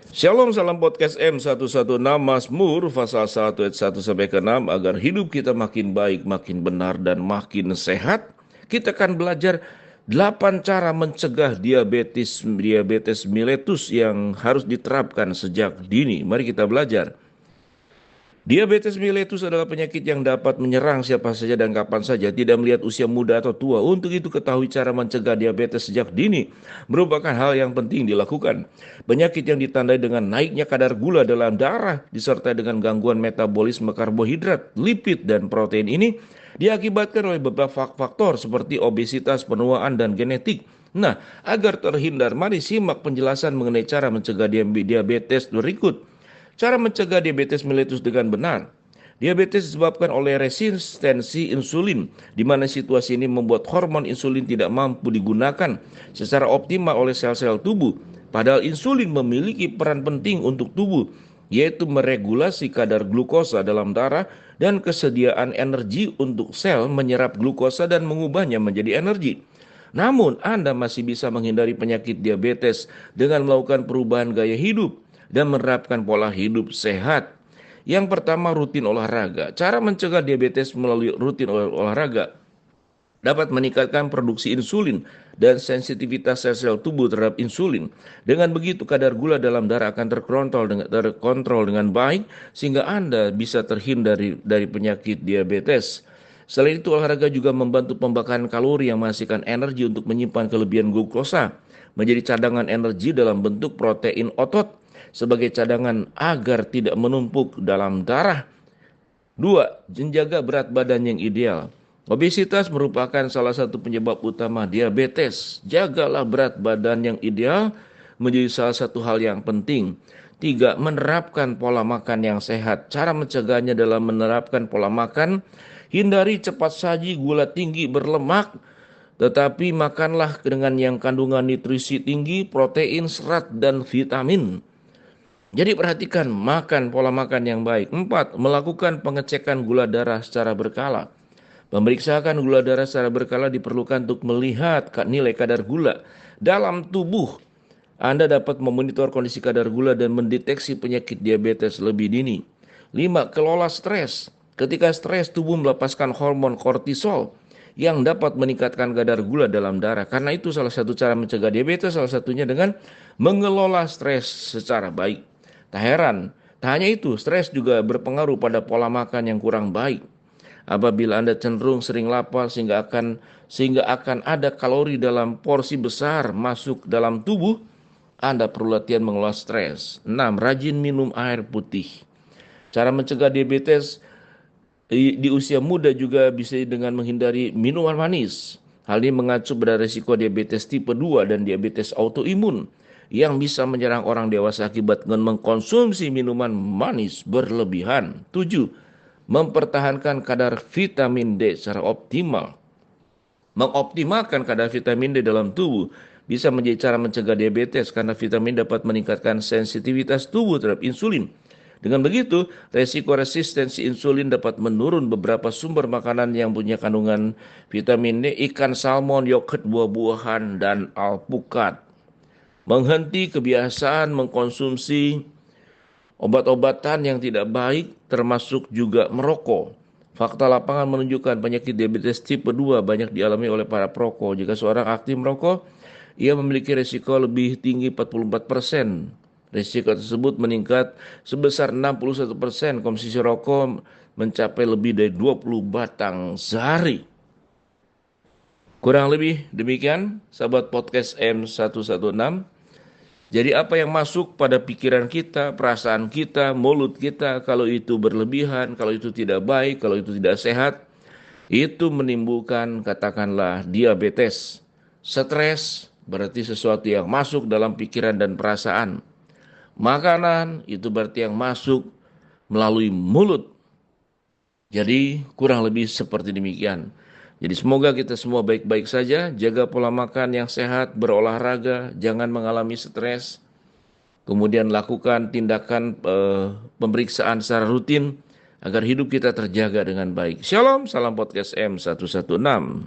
Shalom, salam podcast M116 Mazmur pasal 1 ayat 1 sampai ke 6 agar hidup kita makin baik, makin benar dan makin sehat. Kita akan belajar 8 cara mencegah diabetes mellitus yang harus diterapkan sejak dini. Mari kita belajar. Diabetes mellitus adalah penyakit yang dapat menyerang siapa saja dan kapan saja, tidak melihat usia muda atau tua. Untuk itu ketahui cara mencegah diabetes sejak dini merupakan hal yang penting dilakukan. Penyakit yang ditandai dengan naiknya kadar gula dalam darah disertai dengan gangguan metabolisme karbohidrat, lipid, dan protein ini diakibatkan oleh beberapa faktor seperti obesitas, penuaan, dan genetik. Nah, agar terhindar, mari simak penjelasan mengenai cara mencegah diabetes berikut. Cara mencegah diabetes mellitus dengan benar. Diabetes disebabkan oleh resistensi insulin, di mana situasi ini membuat hormon insulin tidak mampu digunakan secara optimal oleh sel-sel tubuh. Padahal insulin memiliki peran penting untuk tubuh, yaitu meregulasi kadar glukosa dalam darah dan kesediaan energi untuk sel menyerap glukosa dan mengubahnya menjadi energi. Namun, Anda masih bisa menghindari penyakit diabetes dengan melakukan perubahan gaya hidup dan menerapkan pola hidup sehat. Yang pertama, rutin olahraga. Cara mencegah diabetes melalui rutin olahraga dapat meningkatkan produksi insulin dan sensitivitas sel-sel tubuh terhadap insulin. Dengan begitu, kadar gula dalam darah akan terkontrol dengan baik sehingga Anda bisa terhindar dari penyakit diabetes. Selain itu, olahraga juga membantu pembakaran kalori yang menghasilkan energi untuk menyimpan kelebihan glukosa menjadi cadangan energi dalam bentuk protein otot sebagai cadangan agar tidak menumpuk dalam darah. 2. Menjaga berat badan yang ideal. Obesitas merupakan salah satu penyebab utama diabetes. Jagalah berat badan yang ideal menjadi salah satu hal yang penting. 3. Menerapkan pola makan yang sehat. Cara mencegahnya dalam menerapkan pola makan, hindari cepat saji, gula tinggi, berlemak, tetapi makanlah dengan yang kandungan nutrisi tinggi, protein, serat, dan vitamin. Jadi perhatikan makan pola makan yang baik. 4. Melakukan pengecekan gula darah secara berkala. Pemeriksaan gula darah secara berkala diperlukan untuk melihat nilai kadar gula dalam tubuh. Anda dapat memonitor kondisi kadar gula dan mendeteksi penyakit diabetes lebih dini. 5. Kelola stres. Ketika stres, tubuh melepaskan hormon kortisol yang dapat meningkatkan kadar gula dalam darah. Karena itu salah satu cara mencegah diabetes, salah satunya dengan mengelola stres secara baik. Tak heran, tak hanya itu, stres juga berpengaruh pada pola makan yang kurang baik. Apabila Anda cenderung sering lapar sehingga akan ada kalori dalam porsi besar masuk dalam tubuh, Anda perlu latihan mengelola stres. 6. Rajin minum air putih. Cara mencegah diabetes di usia muda juga bisa dengan menghindari minuman manis. Hal ini mengacu pada risiko diabetes tipe 2 dan diabetes autoimun yang bisa menyerang orang dewasa akibat dengan mengkonsumsi minuman manis berlebihan. 7. Mempertahankan kadar vitamin D secara optimal. Mengoptimalkan kadar vitamin D dalam tubuh bisa menjadi cara mencegah diabetes karena vitamin dapat meningkatkan sensitivitas tubuh terhadap insulin. Dengan begitu, resiko resistensi insulin dapat menurun. Beberapa sumber makanan yang punya kandungan vitamin D, ikan salmon, yogurt, buah-buahan, dan alpukat. Menghenti kebiasaan mengkonsumsi obat-obatan yang tidak baik termasuk juga merokok. Fakta lapangan menunjukkan penyakit diabetes tipe 2 banyak dialami oleh para perokok. Jika seorang aktif merokok, ia memiliki risiko lebih tinggi 44%. Risiko tersebut meningkat sebesar 61%. Konsumsi rokok mencapai lebih dari 20 batang sehari. Kurang lebih demikian, sahabat podcast M116. Jadi apa yang masuk pada pikiran kita, perasaan kita, mulut kita, kalau itu berlebihan, kalau itu tidak baik, kalau itu tidak sehat, itu menimbulkan katakanlah diabetes. Stres berarti sesuatu yang masuk dalam pikiran dan perasaan. Makanan itu berarti yang masuk melalui mulut. Jadi kurang lebih seperti demikian. Jadi semoga kita semua baik-baik saja, jaga pola makan yang sehat, berolahraga, jangan mengalami stres. Kemudian lakukan tindakan pemeriksaan secara rutin agar hidup kita terjaga dengan baik. Shalom, salam podcast M116.